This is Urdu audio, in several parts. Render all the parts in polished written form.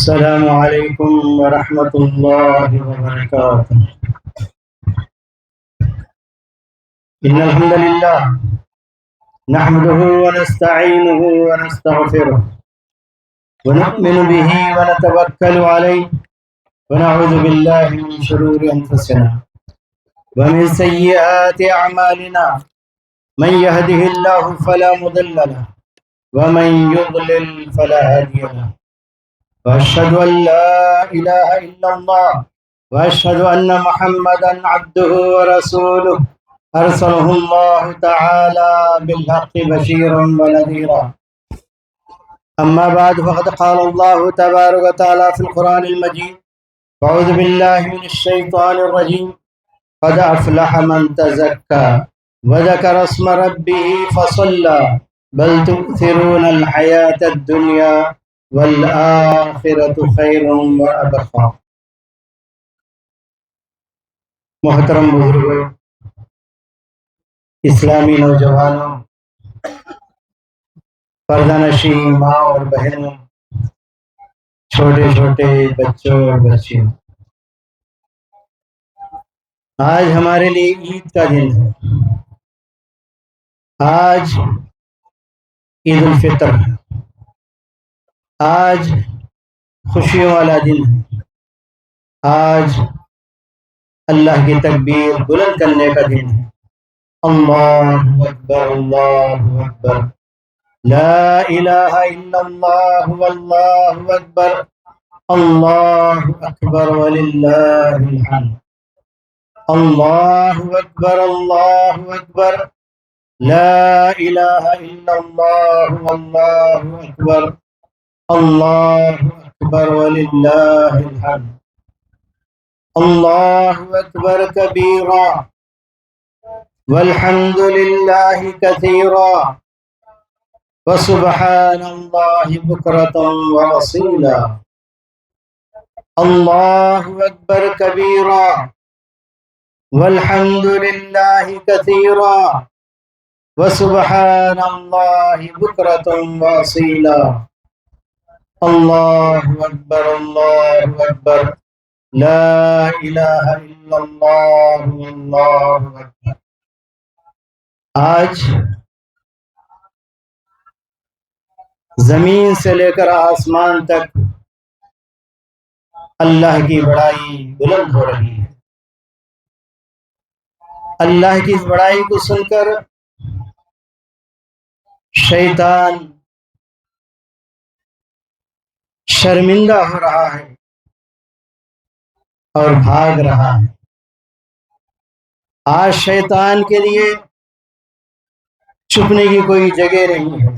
السلام عليكم ورحمة الله وبركاته. إن الحمد لله نحمده ونستعينه ونستغفره ونؤمن به ونتوكل عليه ونعوذ بالله من شرور أنفسنا ومن سيئات أعمالنا. من يهده الله فلا مضل له ومن يضلل فلا هادي له. وأشهد أن لا إله إلا الله وأشهد أن محمدا عبده ورسوله أرسله الله تعالى بالحق بشيرا ونذيرا. أما بعد فقد قال الله تبارك وتعالى في القرآن المجيد: أعوذ بالله من الشيطان الرجيم. قد أفلح من تزكى وذكر اسم ربه فصلى بل تؤثرون الحياة الدنيا والآخرة خير وأبقى. محترم بزرگوں، اسلامی نوجوانوں، پردہ نشین ماں اور بہنوں، چھوٹے چھوٹے بچوں اور بچیوں، آج ہمارے لیے عید کا دن ہے. آج عید الفطر ہے. آج خوشیوں والا دن ہے. آج اللہ کی تکبیر بلند کرنے کا دن ہے. اللہ اکبر، اللہ اکبر، لا الہ الا اللہ واللہ اکبر، اللہ اکبر وللہ الحمد. اللہ اکبر، اللہ اکبر، لا الہ الا اللہ واللہ اکبر، اللہ اکبر وللہ الحمد. اللہ اکبر کبیرا والحمد للہ کثیرا وسبحان اللہ بکرۃ واصیلا. اللہ اکبر کبیرا والحمد للہ کثیرا وسبحان اللہ بکرۃ واصیلا. اللہ اکبر، اللہ اکبر، لا الہ الا اللہ واللہ اکبر. آج زمین سے لے کر آسمان تک اللہ کی بڑائی بلند ہو رہی ہے. اللہ کی اس بڑائی کو سن کر شیطان شرمندہ ہو رہا ہے اور بھاگ رہا ہے. آج شیطان کے لیے چھپنے کی کوئی جگہ نہیں ہے.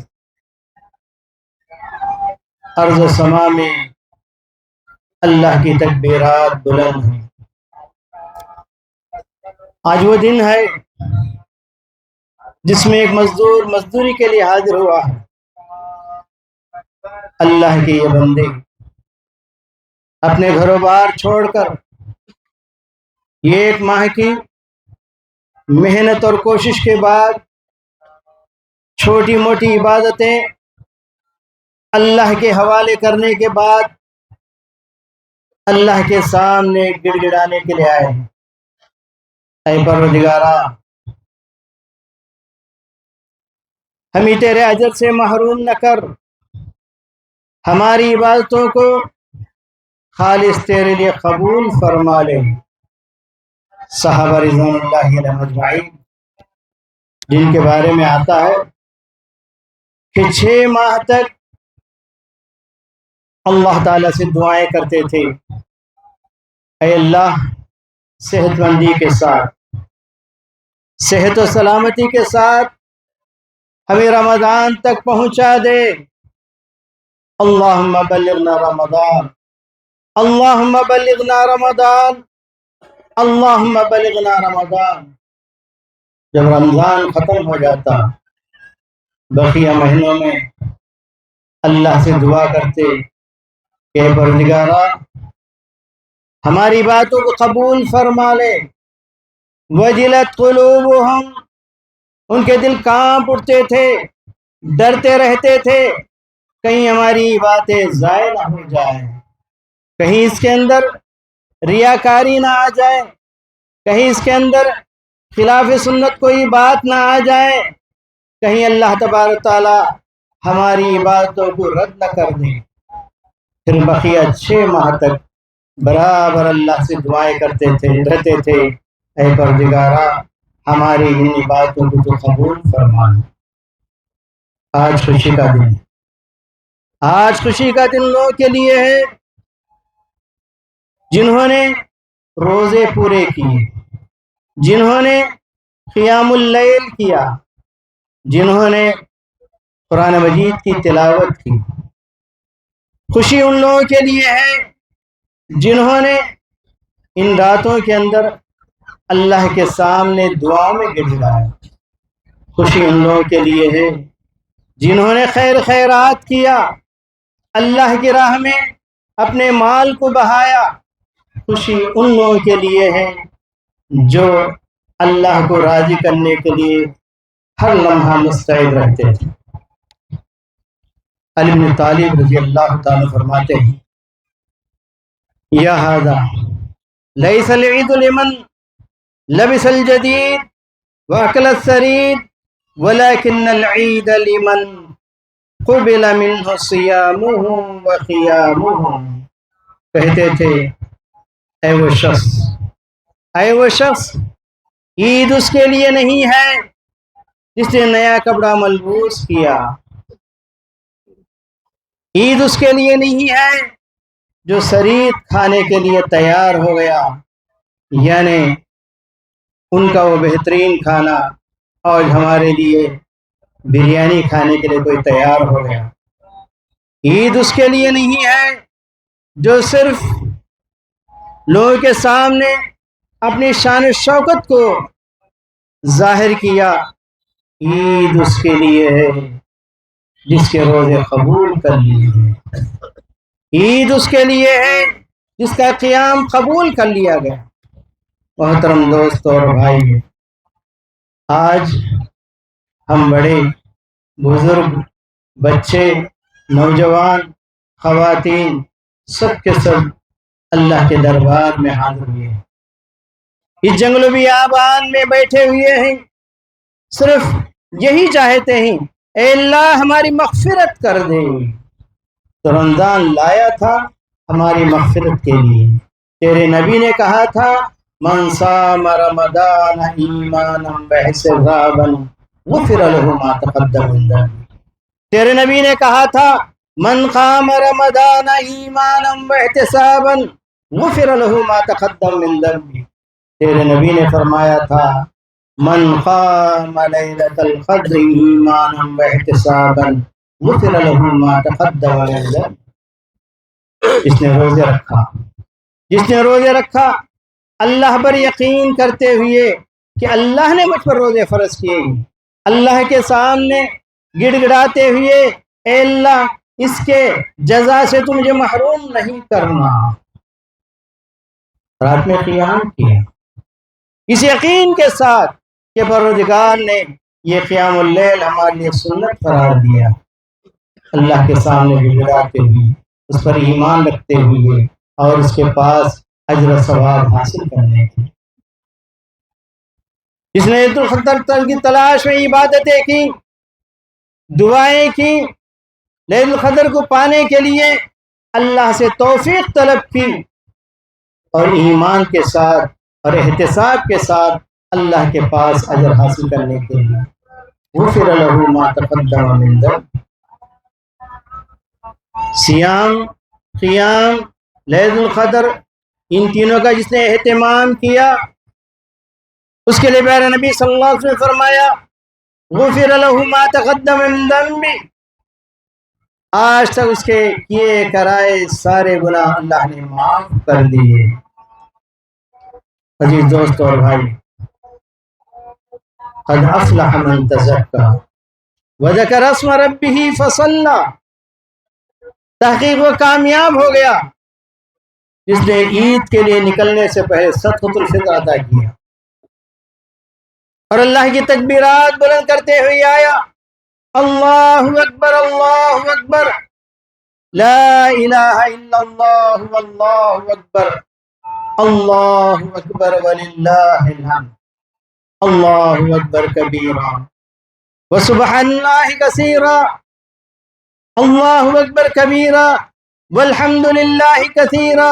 ارض و سما میں اللہ کی تکبیرات بلند ہیں. آج وہ دن ہے جس میں ایک مزدور مزدوری کے لیے حاضر ہوا ہے. اللہ کے یہ بندے اپنے گھر و بار چھوڑ کر یہ ایک ماہ کی محنت اور کوشش کے بعد چھوٹی موٹی عبادتیں اللہ کے حوالے کرنے کے بعد اللہ کے سامنے گڑ گڑانے کے لیے آئے ہیں. اے پروردگارا، ہمیں تیرے اجر سے محروم نہ کر. ہماری عبادتوں کو خالص تیرے لیے قبول فرما لے. صحابہ رضوان اللہ علیہم اجمعین، جن کے بارے میں آتا ہے کہ 6 ماہ تک اللہ تعالیٰ سے دعائیں کرتے تھے: اے اللہ، صحت مندی کے ساتھ، صحت و سلامتی کے ساتھ ہمیں رمضان تک پہنچا دے. اللہم بلغنا رمضان، اللہم بلغنا رمضان، اللہم بلغنا رمضان. جب رمضان ختم ہو جاتا، بقیہ مہینوں میں اللہ سے دعا کرتے کہ اے پروردگارا، ہماری باتوں کو قبول فرما لے. وجلت قلوبہم، ان کے دل کانپ اٹھتے تھے، ڈرتے رہتے تھے کہیں ہماری باتیں ضائع نہ ہو جائیں. کہیں اس کے اندر ریاکاری نہ آ جائے، کہیں اس کے اندر خلاف سنت کوئی بات نہ آ جائے، کہیں اللہ تبارک تعالی ہماری عبادتوں کو رد نہ کر دیں۔ پھر بقیہ 6 ماہ تک برابر اللہ سے دعائیں کرتے تھے، رہتے تھے، اے پروردگارا ہماری ان عبادتوں کو تو قبول فرما۔ آج خوشی کا دن ہے، آج خوشی کا دن لوگوں کے لیے ہے جنہوں نے روزے پورے کیے، جنہوں نے قیام اللیل کیا، جنہوں نے قرآن مجید کی تلاوت کی۔ خوشی ان لوگوں کے لیے ہے جنہوں نے ان راتوں کے اندر اللہ کے سامنے دعاؤں میں گر گڑایا۔ خوشی ان لوگوں کے لیے ہے جنہوں نے خیر خیرات کیا، اللہ کی راہ میں اپنے مال کو بہایا۔ خوشی ان لوگوں کے لیے ہے جو اللہ کو راضی کرنے کے لیے ہر لمحہ مستعد رہتے تھے۔ علی بن طالب رضی اللہ تعالیٰ فرماتے ہیں، یا ھذا لیس العید لمن لبس الجدید واکل الثرید ولكن العید لمن قبل منه صیامہ وقیامہ۔ کہتے تھے اے وہ شخص عید اس کے لیے نہیں ہے جس نے نیا کپڑا ملبوس کیا، عید اس کے لیے نہیں ہے جو سرید کھانے کے لیے تیار ہو گیا، یعنی ان کا وہ بہترین کھانا، اور ہمارے لیے بریانی کھانے کے لیے کوئی تیار ہو گیا۔ عید اس کے لیے نہیں ہے جو صرف لوگوں کے سامنے اپنی شان و شوکت کو ظاہر کیا، عید اس کے لیے ہے جس کے روزے قبول کر لیے ہیں، عید اس کے لیے ہے جس کا قیام قبول کر لیا گیا۔ محترم دوست اور بھائی، آج ہم بڑے بزرگ، بچے، نوجوان، خواتین سب کے سب اللہ کے دربار میں حاضر ہوئے ہیں، اس جنگل و بیابان میں بیٹھے ہوئے ہیں، صرف یہی چاہتے ہیں اے اللہ ہماری مغفرت کر دے۔ تو رمضان لایا تھا ہماری مغفرت کے لیے۔ تیرے نبی نے کہا تھا من صام رمضان ایمانا واحتسابا غفر له ما تقدم من ذنبه۔ تیرے نبی نے کہا تھا من قام رمضان ایمانا واحتسابا غفر له ما تقدم من ذنبه۔ تیرے نبی نے فرمایا تھا من قام لیلۃ القدر ایمانا واحتسابا غفر له ما تقدم من ذنبه۔ جس نے روزے رکھا اللہ پر یقین کرتے ہوئے کہ اللہ نے مجھ پر روزے فرض کیے، اللہ کے سامنے گڑ گڑاتے ہوئے اے اللہ اس کے جزا سے تو مجھے محروم نہیں کرنا، رات میں قیام کیا اس یقین کے ساتھ کہ پروردگار نے یہ قیام اللیل ہمارے لیے سنت قرار دیا، اللہ کے سامنے گڑ گڑاتے ہوئے، اس پر ایمان رکھتے ہوئے اور اس کے پاس اجر و ثواب حاصل کرنے کی۔ جس نے عید الفطر کی تلاش میں عبادتیں کی، دعائیں کی، لیلۃ القدر کو پانے کے لیے اللہ سے توفیق طلب کی، اور ایمان کے ساتھ اور احتساب کے ساتھ اللہ کے پاس اجر حاصل کرنے کے لیے غفر له ما تقدم من ذنبه۔ سیام، قیام، لیلۃ القدر، ان تینوں کا جس نے اہتمام کیا اس کے لیے پیارے نبی صلی اللہ علیہ وسلم نے فرمایا غفر له ما تقدم من ذنبه، آج تک اس کے کیے کرائے سارے گناہ اللہ نے معاف کر دیے۔ عزیز دوست اور بھائی، قد افلح من تزکا وذکر اسم ربہ فصلی، تحقیق وہ کامیاب ہو گیا جس نے عید کے لیے نکلنے سے پہلے صدقۃ الفطر ادا کیا اور اللہ کی تکبیرات بلند کرتے ہوئے آیا اللہ اکبر اللہ اکبر، لا الہ الا اللہ واللہ اکبر اللہ اکبر وللہ الحمد اللہ اکبر کبیرا وسبحان اللہ کثیرا اللہ اکبر کبیرا والحمد للہ کثیرا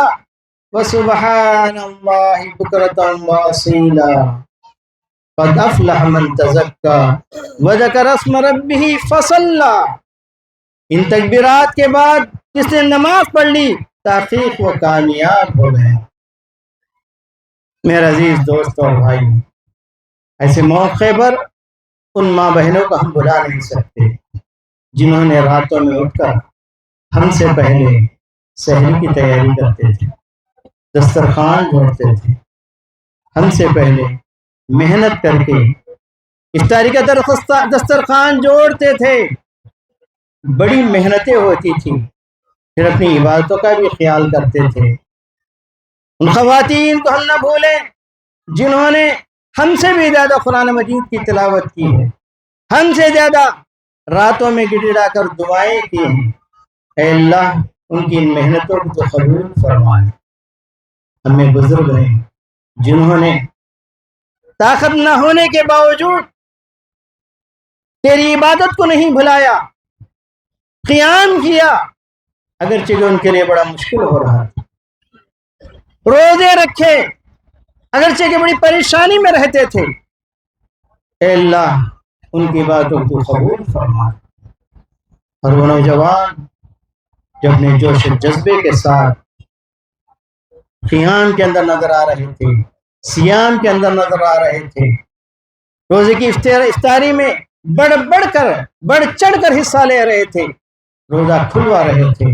وسبحان اللہ بکرۃ واصیلا قد افلح من تزکا وذکر اسم ربہ فصلی. ان تکبیرات کے بعد جس نے نماز پڑھ لی تحقیق وہ کامیاب ہو گئے. میرے عزیز دوست اور بھائی، ایسے موقع پر ان ماں بہنوں کو ہم بھلا نہیں سکتے جنہوں نے راتوں میں اٹھ کر ہم سے پہلے سحری کی تیاری کرتے تھے، دسترخوان جوڑتے تھے، ہم سے پہلے محنت کر کے افطاری کا دسترخوان جوڑتے تھے. بڑی محنتیں ہوتی تھی، پھر اپنی عبادتوں کا بھی خیال کرتے تھے. ان خواتین کو ہم نہ بھولیں جنہوں نے ہم سے بھی زیادہ قرآن مجید کی تلاوت کی ہے، ہم سے زیادہ راتوں میں گڑگڑا کر دعائیں کی ہیں. اے اللہ ان کی ان محنتوں کو تو قبول فرمائے. ہمیں بزرگ ہیں جنہوں نے طاقت نہ ہونے کے باوجود تیری عبادت کو نہیں بھلایا، قیام کیا اگرچہ کہ ان کے لیے بڑا مشکل ہو رہا تھا، روزے رکھے اگرچہ کہ بڑی پریشانی میں رہتے تھے. اے اللہ ان کی باتوں کو قبول فرما. اور وہ نوجوان جو اپنے جوش و جذبے کے ساتھ قیام کے اندر نظر آ رہے تھے، سیام کے اندر نظر آ رہے تھے، روزے کی افطاری میں بڑھ چڑھ کر حصہ لے رہے تھے، روزہ کھلوا رہے تھے،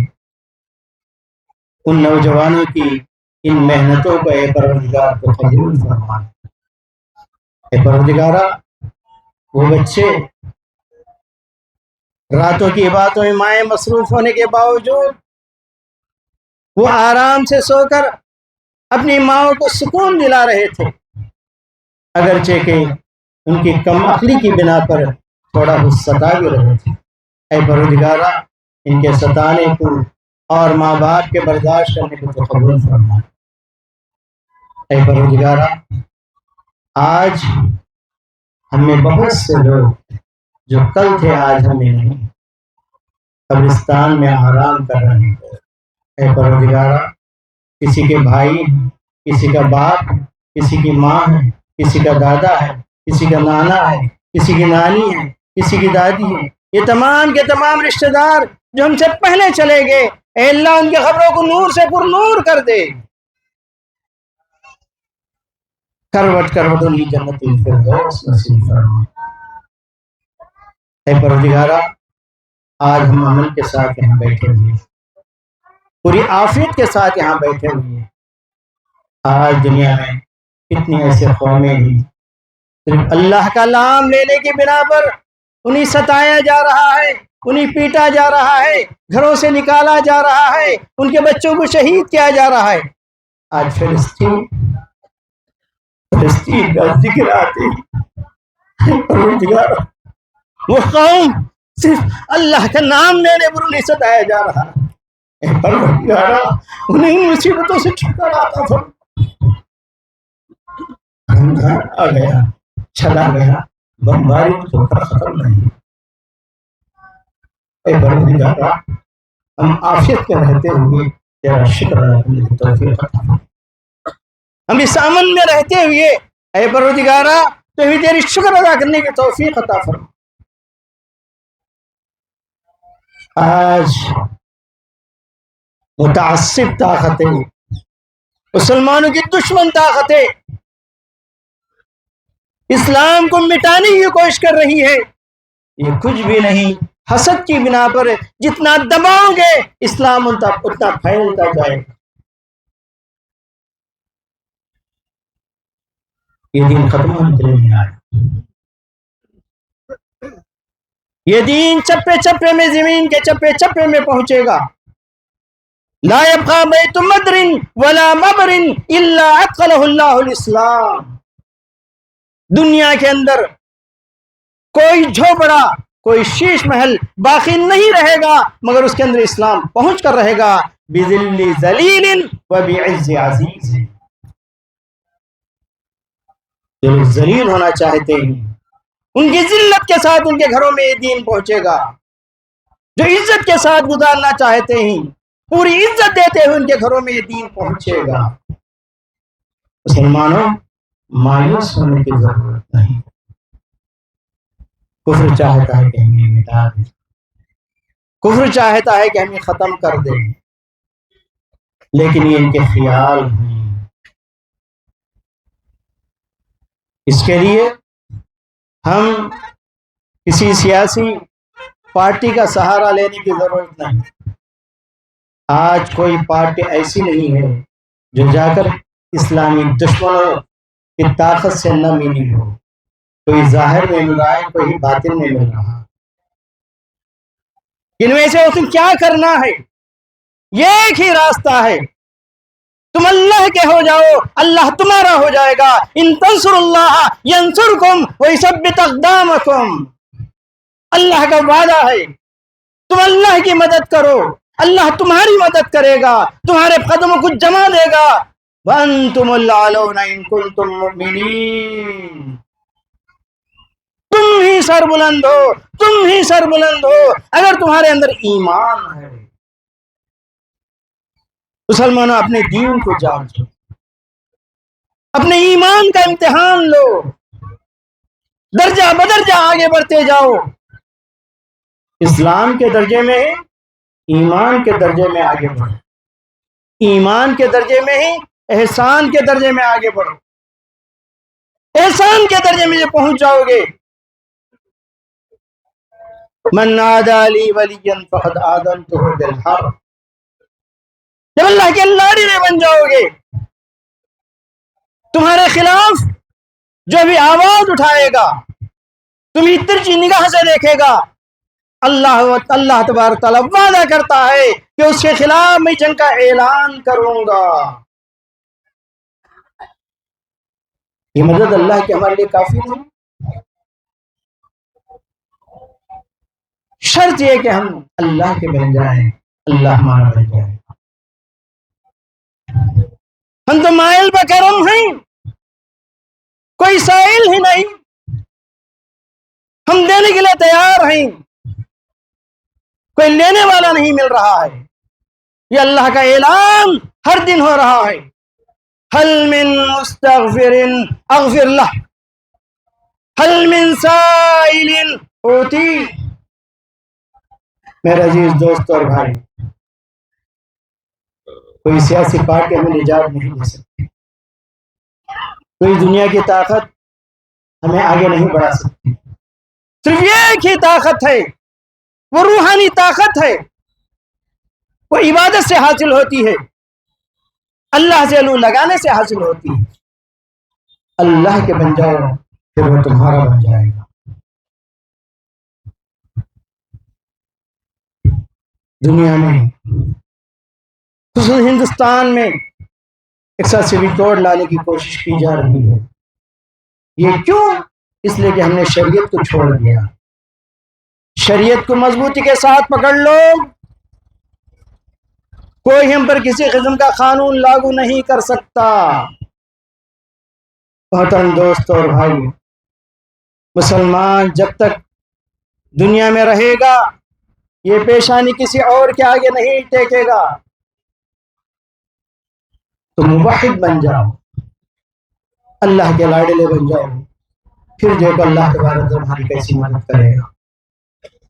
ان نوجوانوں کی ان محنتوں کو اے پروردگار کو قبول فرما. اے پروردگارا وہ بچے راتوں کی عبادتوں میں مائیں مصروف ہونے کے باوجود وہ آرام سے سو کر اپنی ماؤں کو سکون دلا رہے تھے، اگرچہ کہ ان کی کم عقلی کی بنا پر تھوڑا ستا بھی رہے تھے. اے پروردگارا ان کے ستانے کو اور ماں باپ کے برداشت کرنے کو تو قبول فرما. اے پروردگارا آج ہمیں بہت سے لوگ جو کل تھے آج ہمیں نہیں، قبرستان میں آرام کر رہے ہیں. اے پروردگارا کسی کے بھائی ہیں، کسی کا باپ ہے، کسی کی ماں ہے، کسی کا دادا ہے، کسی کا نانا ہے، کسی کی نانی ہے، کسی کی دادی ہے، یہ تمام کے تمام رشتہ دار جو ہم سے پہلے چلے گئے، اے اللہ ان کے قبروں کو نور سے پر نور کر دے. کروٹ کروٹ ان کی جنت الفردوس نصیب فرما. اے پروردگارا آج ہم امن کے ساتھ یہاں بیٹھے ہوئے، پوری عافیت کے ساتھ یہاں بیٹھے ہوئے. آج دنیا میں کتنی ایسے قومیں ہیں صرف اللہ کا نام لینے کی بنا پر انہیں ستایا جا رہا ہے، انہیں پیٹا جا رہا ہے، گھروں سے نکالا جا رہا ہے، ان کے بچوں کو شہید کیا جا رہا ہے. آج فلسطین کا ذکر آتے وہ قوم صرف اللہ کا نام لینے پر انہیں ستایا جا رہا ہے. انہیں مصیبتوں سے چھٹکاراتا تھا. رمضان آ گیا چلا گیا، بمباری تو ختم نہیں. اے پروردگارا ہم عافیت میں رہتے ہوئے تیرا شکر ادا کرنے کی توفیق عطا فرما. ہم اس امن میں رہتے ہوئے اے پروردگارا تو بھی تیری شکر ادا کرنے کی توفیق عطا فرما. آج متعصب طاقتیں، مسلمانوں کی دشمن طاقتیں اسلام کو مٹانے کی کوشش کر رہی ہے. یہ کچھ بھی نہیں، حسد کی بنا پر جتنا دباؤ گے اسلام اتنا پھیلتا جائے گا. یہ دین ختم ہونے کے لیے نہیں آیا. یہ دین چپے چپے میں، زمین کے چپے چپے میں پہنچے گا. لا يبقى بيت مدر ولا مبر الا ادخله الله الاسلام. دنیا کے اندر کوئی جھوپڑا کوئی شیش محل باقی نہیں رہے گا مگر اس کے اندر اسلام پہنچ کر رہے گا. بذل ذلیل و بعز عزیز. جو لوگ ذلیل ہونا چاہتے ہیں ان کی ذلت کے ساتھ ان کے گھروں میں یہ دین پہنچے گا. جو عزت کے ساتھ گزارنا چاہتے ہیں پوری عزت دیتے ہوئے ان کے گھروں میں یہ دین پہنچے گا. مسلمانوں مایوس ہونے کی ضرورت نہیں. کفر چاہتا ہے کہ ہمیں مٹا دے, کفر چاہتا ہے کہ ہمیں ختم کر دے, لیکن یہ ان کے خیال ہیں. اس کے لیے ہم کسی سیاسی پارٹی کا سہارا لینے کی ضرورت نہیں. آج کوئی پارٹی ایسی نہیں ہے جو جا کر اسلامی دشمنوں کی طاقت سے نہ ملی ہو. کوئی ظاہر میں مل رہا ہے, کوئی باطن میں مل رہا. ان میں سے تم کیا کرنا ہے؟ یہ ایک ہی راستہ ہے, تم اللہ کے ہو جاؤ, اللہ تمہارا ہو جائے گا. ان تنصر اللہ ینصرکم ویثبت اقدامکم. اللہ کا وعدہ ہے, تم اللہ کی مدد کرو, اللہ تمہاری مدد کرے گا, تمہارے قدموں کو جما دے گا. وانتم الاعلون ان کنتم مؤمنین. تم ہی سر بلند ہو, تم ہی سر بلند ہو اگر تمہارے اندر ایمان ہے. مسلمانوں اپنے دین کو جانچو, اپنے ایمان کا امتحان لو, درجہ بدرجہ آگے بڑھتے جاؤ. اسلام کے درجے میں ہی ایمان کے درجے میں آگے بڑھو, ایمان کے درجے میں ہی احسان کے درجے میں آگے بڑھو. احسان کے درجے میں یہ پہنچ جاؤ گے. من نادى لي وليا فقد آذنته بالحرب. جب اللہ کے لاڑی بن جاؤ گے, تمہارے خلاف جو بھی آواز اٹھائے گا تمہیں ترچی نگاہ سے دیکھے گا. اللہ تبارک تعالیٰ وعدہ کرتا ہے کہ اس کے خلاف میں جنگ کا اعلان کروں گا. یہ مدد اللہ کے ہمارے لیے کافی نہیں. شرط یہ کہ ہم اللہ کے بن جائیں, اللہ ہمارا بن جائے. ہم تو مائل بکرم ہیں, کوئی سائل ہی نہیں, ہم دینے کے لیے تیار ہیں, کوئی لینے والا نہیں مل رہا ہے. یہ اللہ کا اعلان ہر دن ہو رہا ہے. هل من مستغفر اغفر له, هل من سائل اعطی. میرے عزیز دوست اور بھائی, کوئی سیاسی پارٹی ہمیں نجات نہیں دے سکتی, کوئی دنیا کی طاقت ہمیں آگے نہیں بڑھا سکتی. صرف ایک ہی طاقت ہے, وہ روحانی طاقت ہے, وہ عبادت سے حاصل ہوتی ہے, اللہ سے الو لگانے سے حاصل ہوتی ہے. اللہ کے بن جاؤ پھر وہ تمہارا بن جائے گا. دنیا میں خصوصاً ہندوستان میں ایکسیسو توڑ لانے کی کوشش کی جا رہی ہے. یہ کیوں؟ اس لیے کہ ہم نے شریعت کو چھوڑ دیا. شریعت کو مضبوطی کے ساتھ پکڑ لو, کوئی ہم پر کسی قسم کا قانون لاگو نہیں کر سکتا. محترم دوست اور بھائی, مسلمان جب تک دنیا میں رہے گا یہ پیشانی کسی اور کے آگے نہیں ٹیکے گا. تو موحد بن جاؤ, اللہ کے لاڈلے بن جاؤ, پھر دیکھو اللہ تبارک تمہاری کیسی مدد کرے گا.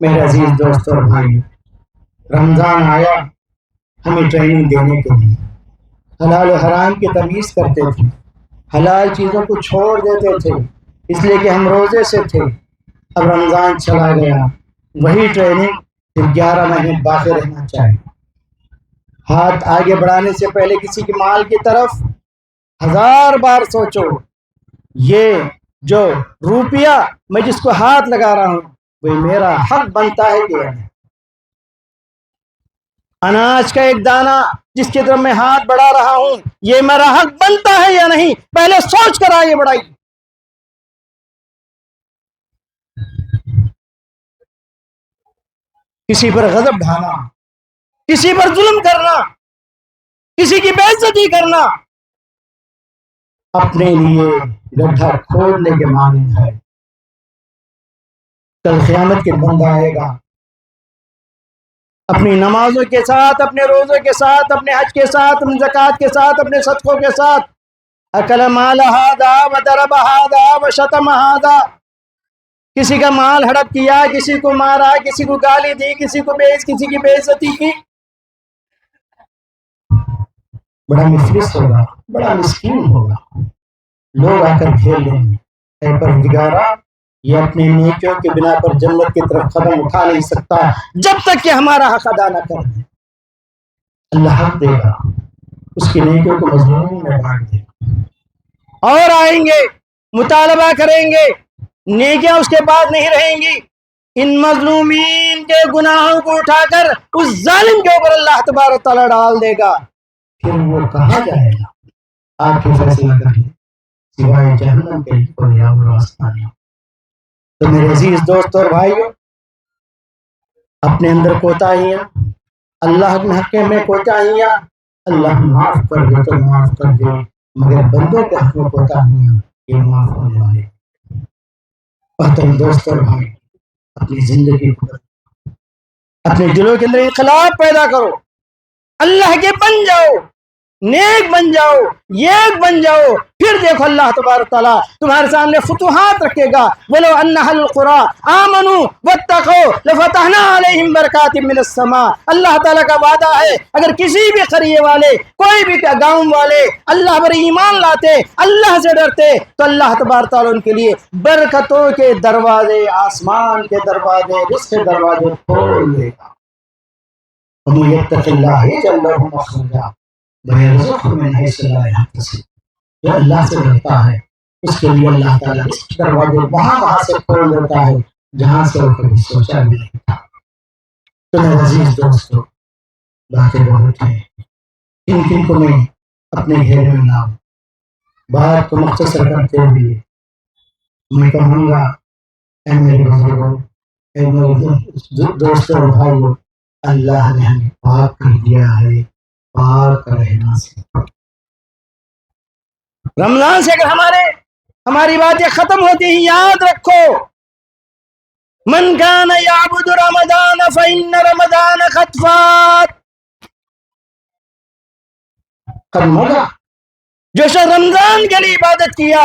میرے عزیز دوست اور بھائی, رمضان آیا ہمیں ٹریننگ دینے کے لیے. حلال و حرام کی تمیز کرتے تھے, حلال چیزوں کو چھوڑ دیتے تھے اس لیے کہ ہم روزے سے تھے. اب رمضان چلا گیا, وہی ٹریننگ پھر 11 مہینے باقی رہنا چاہیے. ہاتھ آگے بڑھانے سے پہلے کسی کے مال کی طرف 1000 بار سوچو. یہ جو روپیہ میں جس کو ہاتھ لگا رہا ہوں وہ میرا حق بنتا ہے کہ نہیں. اناج کا ایک دانہ جس کی طرف میں ہاتھ بڑھا رہا ہوں یہ میرا حق بنتا ہے یا نہیں, پہلے سوچ کر آگے بڑھائی. کسی پر غضب ڈھانا، کسی پر ظلم کرنا، کسی کی بے عزتی کرنا اپنے لیے گڈھا کھودنے کے مانند ہے۔ کل قیامت کے بندہ آئے گا اپنی نمازوں کے ساتھ، اپنے روزوں کے ساتھ، اپنے حج کے ساتھ، اپنے زکوٰۃ کے ساتھ، اپنے صدقوں کے ساتھ، اکل مال ہذا وضرب ہذا وشتم ہذا، کسی کا مال ہڑپ کیا، کسی کو مارا، کسی کو گالی دی، کسی کی بے عزتی کی، بڑا مفلس ہوگا، بڑا مسکین ہوگا۔ لوگ آ کر کھیل لیں گے، اے پروردگارا یہ اپنی نیکیوں کے بنا پر جنت کی طرف قدم اٹھا نہیں سکتا جب تک کہ ہمارا حق ادا نہ کر دے۔ اللہ حق دے گا، اس کی نیکیوں کو مظلوموں میں بانٹ دے گا، اور آئیں گے مطالبہ کریں گے، نیکیاں اس کے بعد نہیں رہیں گی۔ ان مظلومین کے گناہوں کو اٹھا کر اس ظالم کے اوپر اللہ تبارک تعالیٰ ڈال دے گا، پھر وہ کہاں جائے گا؟ آپ کے فیصلہ کر لیں، سوائے جہنم کے کوئی اور راستہ نہیں۔ تو میرے عزیز دوستوں اور بھائیوں، اپنے اندر کوتاہیاں، اللہ کے حق میں کوتاہیاں اللہ معاف کر دے تو معاف کر دے، مگر بندوں کے حق میں کوتاہیاں یہ معاف ہونے والے۔ محترم دوستوں اور بھائی، اپنی زندگی کو اپنے دلوں کے اندر انقلاب پیدا کرو، اللہ کے بن جاؤ، نیک بن جاؤ، ایک بن جاؤ، پھر دیکھو اللہ تبارک تعالیٰ تمہارے سامنے فتوحات رکھے گا۔ وَلَوْ أَنَّ أَهْلَ الْقُرَىٰ آمَنُوا وَاتَّقَوْا لَفَتَحْنَا عَلَيْهِمْ بَرَكَاتٍ مِّنَ السَّمَاءِ، اللہ تعالیٰ کا وعدہ ہے اگر کسی بھی قریے والے، کوئی بھی گاؤں والے اللہ پر ایمان لاتے، اللہ سے ڈرتے، تو اللہ تبارک تعالیٰ ان کے لیے برکتوں کے دروازے، آسمان کے دروازے، رزق کے دروازے کھول دے گا۔ وَمَن يَتَّقِ اللَّهَ يَجْعَل لَّهُ مَخْرَجًا وَيَرْزُقْهُ مِنْ حَيْثُ لَا يَحْتَسِبُ، جو اللہ سے ڈرتا ہے اس کے لیے اللہ تعالیٰ اس دروازے وہاں سے کھول دیتا ہے جہاں سے وہ کبھی سوچا بھی نہیں تھا۔ تو میرے عزیز دوستو، باتیں بہت ہیں، کن کن کو میں اپنے گھر میں لاؤں؟ بات کو مختصر کرتے ہوئے میں کہوں گا، اے میرے بزرگوں، اے میرے دوستوں اور بھائیوں، اللہ نے ہمیں پاک کر دیا ہے، پاک رہنا سیکھو۔ رمضان سے اگر ہماری باتیں ختم ہوتی ہیں، یاد رکھو، من کان یعبد رمضان فإن رمضان قد فات، جو شخص رمضان کے لیے عبادت کیا،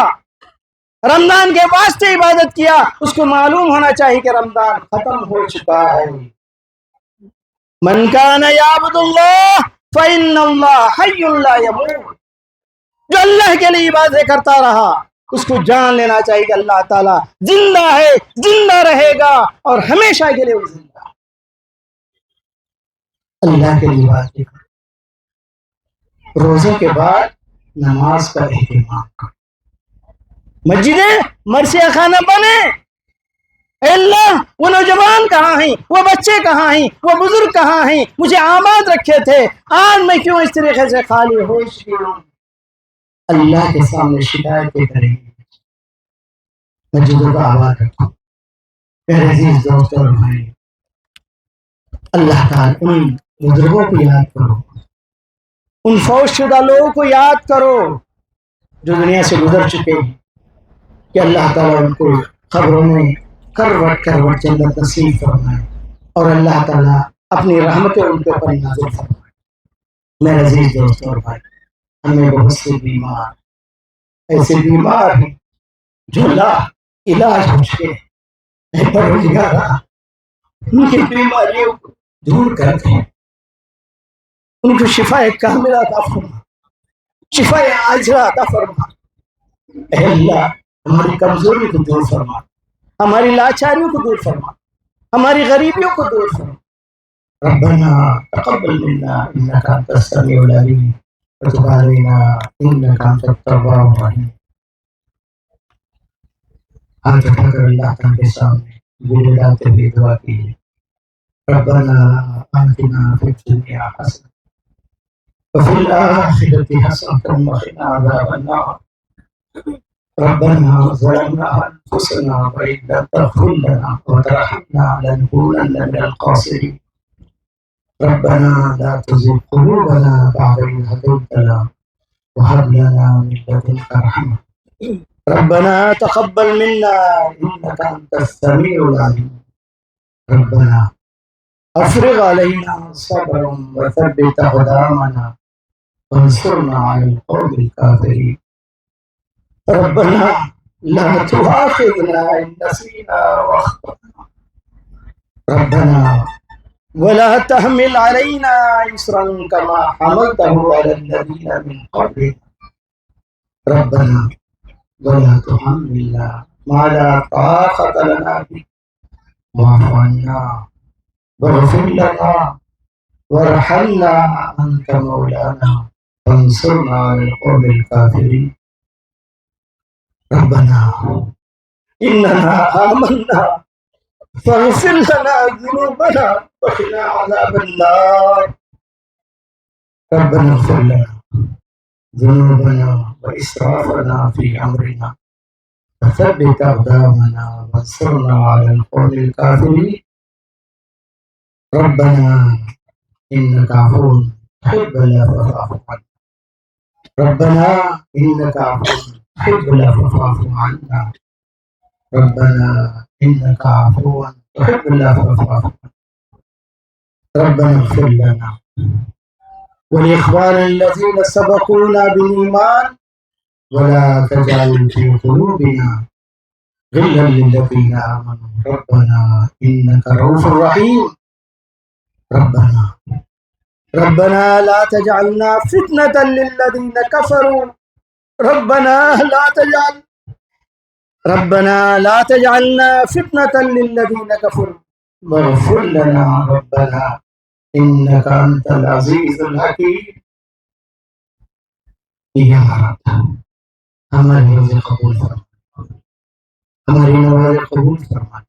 رمضان کے واسطے عبادت کیا، اس کو معلوم ہونا چاہیے کہ رمضان ختم ہو چکا ہے۔ من کان یعبد اللہ فإن اللہ حی لا یموت، جو اللہ کے لیے عبادت کرتا رہا اس کو جان لینا چاہیے کہ اللہ تعالیٰ زندہ ہے، زندہ رہے گا، اور ہمیشہ کے لیے وہ زندہ ہے۔ اللہ کے لیے عبادت کرو، روزے کے بعد نماز کا اہتمام کرو، مسجدیں مرثیہ خانہ بنے۔ اے اللہ، وہ نوجوان کہاں ہیں، وہ بچے کہاں ہیں، وہ بزرگ کہاں ہیں، مجھے آماد رکھے تھے، آج میں کیوں اس طریقے سے خالی ہو چکی ہوں؟ اللہ کے سامنے شکایتیں کریں گے، مسجدوں کا آباد رکھو۔ میرے عزیز دوستوں اور بھائی، اللہ تعالیٰ ان بزرگوں کو یاد کرو، ان فوت شدہ لوگوں کو یاد کرو جو دنیا سے گزر چکے ہیں، کہ اللہ تعالیٰ ان کو قبروں میں کروٹ کروٹ جنت نصیب فرمائے، اور اللہ تعالیٰ اپنی رحمتیں ان کے اوپر نازل فرمائے۔ میرے عزیز دوستوں اور بھائی، ہمیں بہت سے بیمار، ایسے بیمار ہیں جو لا علاج ہو چکے ہیں، اے پروردگارا ان کی بیماریوں کو دور کر دیں، ان کو شفا کاملہ عطا فرما، شفا عاجلہ عطا فرما۔ اے اللہ، ہماری کمزوری کو دور فرما، ہماری لاچاریوں کو دور فرما، ہماری غریبیوں کو دور فرما۔ ربنا تقبل منا انك انت السميع العليم وتب علينا انك انت التواب الرحيم۔ ہاتھ اٹھا کر اللہ تعالیٰ کے سامنے گلے ڈالتے ہوئے دعا کیجیے، ربنا آتنا فی الدنیا حسنہ وفی الآخرۃ حسنۃ وقنا عذاب النار۔ ربنا ظلمنا أنفسنا وإن لم تغفر لنا وترحمنا لنكونن من الخاسرين ربنا لا تزغ قلوبنا بعد إذ هديتنا وهب لنا من لدنك رحمة ربنا تقبل منا إنك أنت السميع العليم ربنا أفرغ علينا صبرا وثبت أقدامنا وانصرنا على القوم الكافرين ربنا لا تؤاخذنا إن نسينا وأخطأنا ربنا ولا تحمل علينا إصرا كما حملته على الذين من قبلنا ربنا ولا تحملنا ما لا طاقة لنا به واعف عنا واغفر لنا وارحمنا أنت مولانا فانصرنا على القوم الكافرين ربنا إننا آمنا فاغفر لنا ذنوبنا وقنا عذاب النار ربنا اغفر لنا ذنوبنا وإسرافنا في أمرنا وثبت أقدامنا وانصرنا على القوم الكافرين ربنا إنك عفو تحب العفو فاعف عنا ربنا إنك عفو تحب العفو فاعف عنا ربنا إنك عفو تحب العفو فاعف عنا ربنا اغفر لنا ولإخواننا الذين سبقونا بالإيمان ولا تجعل في قلوبنا غلا للذين آمنوا ربنا إنك رؤوف رحيم ربنا لا تجعلنا فتنة للذين كفروا ربنا لا تجعلنا فتنة للذين كفروا واغفر لنا ربنا إنك أنت العزيز الحكيم یا رب ہماری روزے قبول فرما ہماری نماز قبول فرما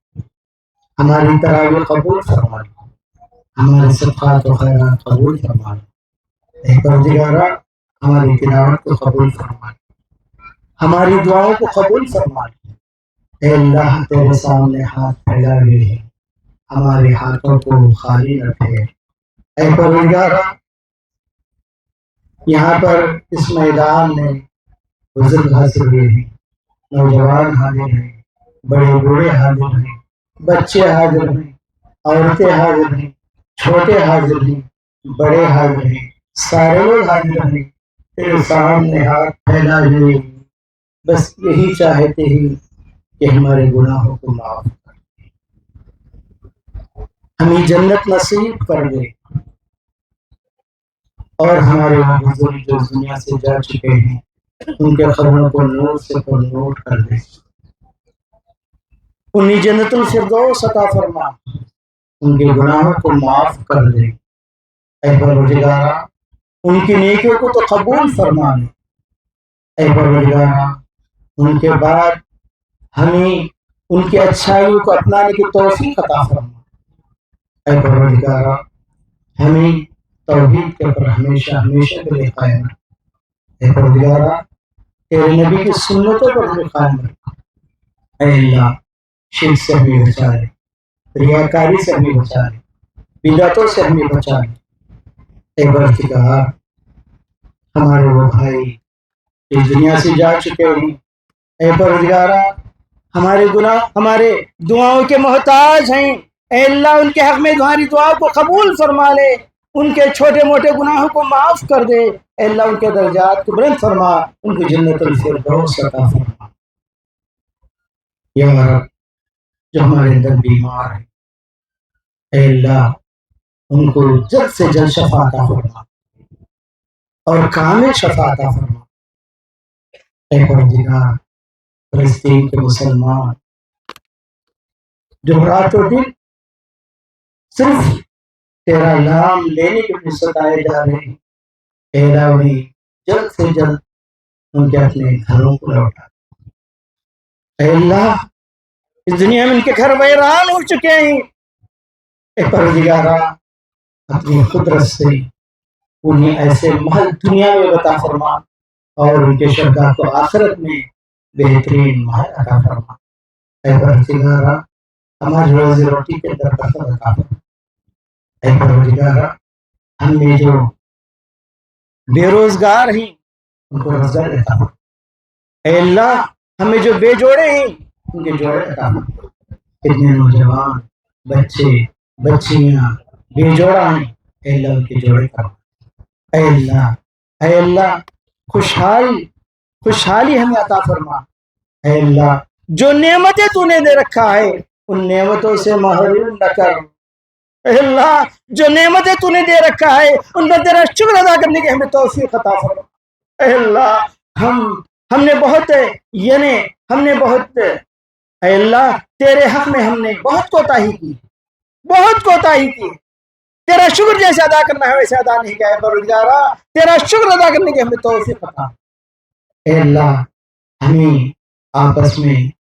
ہماری تراویح قبول فرما ہمارے صدقات و خیرات قبول فرما اے پروردگارا ہماری تلاوت کو قبول فرما ہماری دعاؤں کو قبول فرما اے اللہ تیرے سامنے ہاتھ پھیلائے ہوئے ہیں ہمارے ہاتھوں کو خالی رکھے اے پروردگارا یہاں پر اس میدان میں بزرگ حاضر ہوئے ہیں نوجوان حاضر ہیں بڑے بوڑھے حاضر ہیں بچے حاضر ہیں عورتیں حاضر ہیں چھوٹے حاضر ہیں بڑے حاضر ہیں سارے لوگ حاضر ہیں تیرے سامنے ہاتھ پھیلائے ہوئے ہیں بس یہی چاہتے ہیں کہ ہمارے گناہوں کو معاف کر ہمیں جنت نصیب کر دے اور ہمارے وہ بزرگ جو دنیا سے جا چکے ہیں ان کے قبروں کو نور سے پر نور کر دے انہیں جنت الفردوس عطا فرما ان کے گناہوں کو معاف کر دے اے پروردگارا ان کی نیکیوں کو تو قبول فرما لے اے پروردگارا ان کے بعد ہمیں ان کی اچھائیوں کو اپنانے کی توفیق عطا فرما اے پروردگارا ہمیں توحید کے اوپر ہمیشہ ہمیشہ کے لیے قائم رکھ اے پروردگارا تیرے نبی کی سنتوں پر ہمیں قائم رکھ اے اللہ شرک سے ہمیں بچا لے ریاکاری سے ہمیں بچا لے بدعتوں سے ہمیں بچا لے اے پروردگار ہمارے وہ بھائی اس دنیا سے جا چکے ہیں اے پروردگارا ہمارے گناہ ہمارے دعاؤں کے محتاج ہیں اے اللہ ان کے حق میں تمہاری دعا کو قبول فرما لے ان کے چھوٹے موٹے گناہوں کو معاف کر دے اے اللہ ان کے درجات کو بلند فرما ان کو جنت الفردوس عطا فرما یا رب جو ہمارے اندر بیمار ہیں اے اللہ ان کو جلد سے جلد شفا عطا فرما اور کامل شفا عطا فرما اے پروردگار فلسطین کے مسلمان جو رات و دن صرف تیرا نام لینے کے لیے ستائے جا رہے ہیں اے اللہ انہیں جلد سے جلد ان کے اپنے گھروں کو لوٹا اے اللہ اس دنیا میں ان کے گھر ویران ہو چکے ہیں اے پروردگارا اپنی قدرت سے انہیں ایسے محل دنیا میں عطا فرما اور ان کے شہداء کو آخرت میں بہترین ماہر عطا فرما۔ اے پروردگارا ہماری روزی روٹی کے اندر برکت عطا فرما۔ اے پروردگارا ہم میں جو بے روزگار ہیں ان کو روزگار عطا فرما۔ اے اللہ ہمیں جو بے جوڑے ہیں ان کے جوڑے عطا فرما۔ کتنے نوجوان بچے بچیاں بے جوڑا ہیں، اے اللہ ان کے جوڑے کرو۔ اے اللہ خوشحالی ہمیں عطا فرما۔ اے اللہ جو نعمتیں تو نے دے رکھا ہے ان نعمتوں سے محروم نہ کر۔ اے اللہ جو نعمتیں تو نے دے رکھا ہے ان پر تیرا شکر ادا کرنے کی ہمیں توفیق عطا فرما۔ اے اللہ ہم نے بہت اے اللہ تیرے حق میں ہم نے بہت کوتاہی کی، تیرا شکر جیسے ادا کرنا ہے ویسے ادا نہیں کیا ہے۔ پروردگارا تیرا شکر ادا کرنے کی ہمیں توفیق عطا۔ اے اللہ ہمیں آپس میں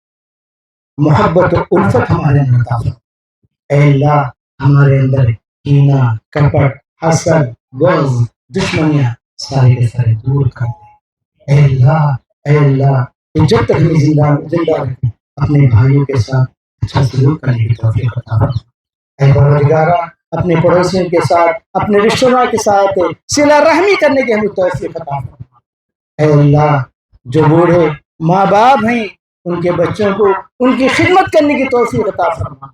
محبت و الفت ہمارے اندر عطا فرما۔ اے اللہ ہمارے اندر کینہ کپٹ حسد بغض دشمنیاں سارے کے سارے دور کر دے۔ اے اللہ جب تک ہمیں زندہ رکھیں اپنے بھائیوں کے ساتھ اچھا سلوک کرنے کی توفیق عطا فرما۔ اے پروردگارا اپنے پڑوسیوں کے ساتھ اپنے رشتہ داروں کے ساتھ صلہ رحمی کرنے کی ہمیں توفیق عطا فرما۔ اے اللہ جو بوڑھے ماں باپ ہیں ان کے بچوں کو ان کی خدمت کرنے کی توفیق عطا فرما۔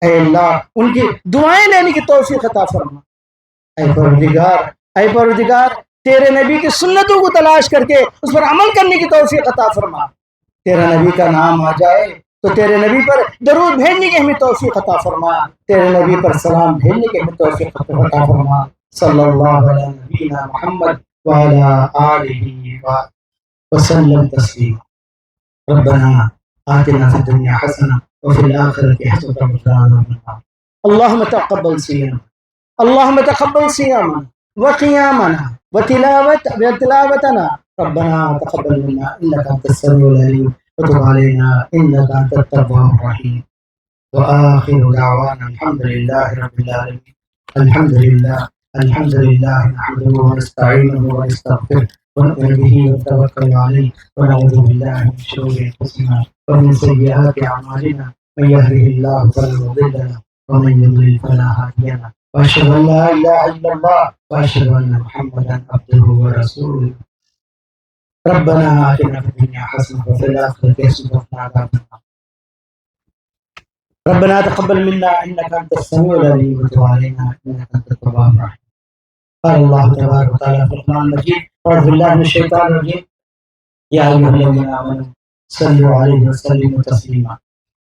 اے اللہ ان کی دعائیں لینے کی توفیق عطا فرما۔ اے پروردگار تیرے نبی کی سنتوں کو تلاش کر کے اس پر عمل کرنے کی توفیق عطا فرما۔ تیرا نبی کا نام آ جائے تو تیرے نبی پر درود بھیجنے کی ہمیں توفیق عطا فرما، تیرے نبی پر سلام بھیجنے کی ہمیں توفیق عطا فرما۔ صلی اللہ علیہ نبینا محمد وعلی آلہ وسلم تسلیما۔ ربنا آتنا في الدنيا حسنة وفي الآخرة حسنة وقنا عذاب النار۔ اللهم تقبل صيامنا وقيامنا وتلاوتنا. ربنا تقبل منا إنك أنت السميع العليم وتب علينا إنك أنت التواب الرحيم. وآخر دعوانا الحمد لله رب العالمين. الحمد لله نحمده ونستعينه ونستغفره ونؤمن به ونتوكل عليه ونعوذ بالله من شرور أنفسنا ومن سيئات أعمالنا. من يهده الله فلا مضل له ومن يضلل فلا هادي له. وأشهد أن لا إله إلا الله وأشهد أن محمدا عبده ورسوله. ربنا آتنا في الدنيا حسنة وفي الآخرة حسنة وقنا عذاب النار. ربنا تقبل منا إنك أنت السميع العليم وتب علينا إنك أنت التواب الرحيم. قال الله تبارك وتعالى في القرآن المجيد: أعوذ بالله من الشيطان الرجيم. يا أيها الذين آمنوا صلوا عليه وسلموا تسليما.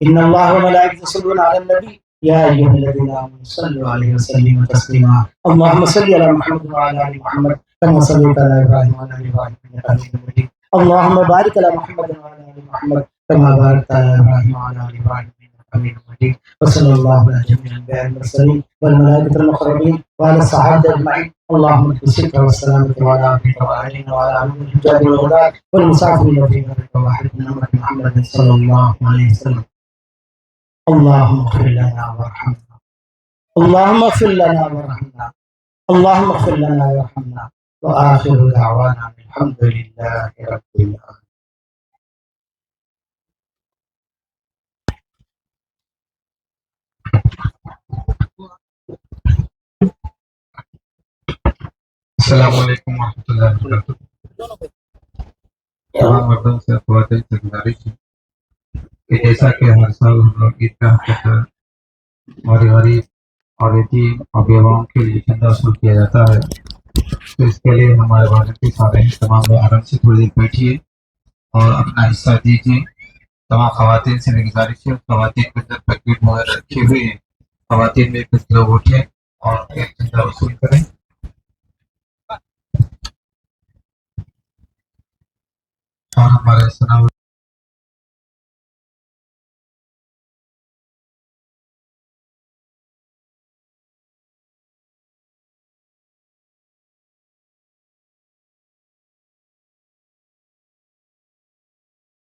إن الله وملائكته يصلون على النبي يا أيها الذين آمنوا صلوا عليه وسلموا تسليما. اللهم صل على محمد وعلى آل محمد كما صليت على إبراهيم وعلى آل إبراهيم إنك حميد مجيد. اللهم بارك على محمد وعلى آل محمد كما باركت على إبراهيم وعلى آل إبراهيم إنك حميد مجيد. وصلى الله على جميع الأنبياء والمرسلين والملائكة المقربين وعلى الصحابة أجمعين. اللهم اكفِ الستر والسلامة وعلى عبدك وآلنا وعلى عبد الحجاج والغداة والمسافرين في بلدك واحد من أمة محمد صلى الله عليه وسلم. اللهم اغفر لنا وارحمنا. اللهم اغفر لنا وارحمنا. اللهم اغفر لنا وارحمنا. وآخر دعوانا الحمد لله رب العالمين. السلام علیکم ورحمۃ اللہ وبرکاتہ۔ تمام مردوں سے خواتین سے گزارش ہے کہ جیسا کہ ہر سال ہم لوگ عید گاہ کے اندر ہماری غریب اور یتیم اور بیواؤں کے لیے چندہ وصول کیا جاتا ہے، تو اس کے لیے ہمارے والد سارے تمام لوگ آرام سے تھوڑی دیر بیٹھیے اور اپنا حصہ دیجیے۔ تمام خواتین سے بھی گزارش ہے، خواتین کے اندر تقریب وغیرہ رکھی ہوئی ہیں، خواتین میں کچھ لوگ اٹھیں اور ایک چندہ وصول کریں۔ اور ہمارے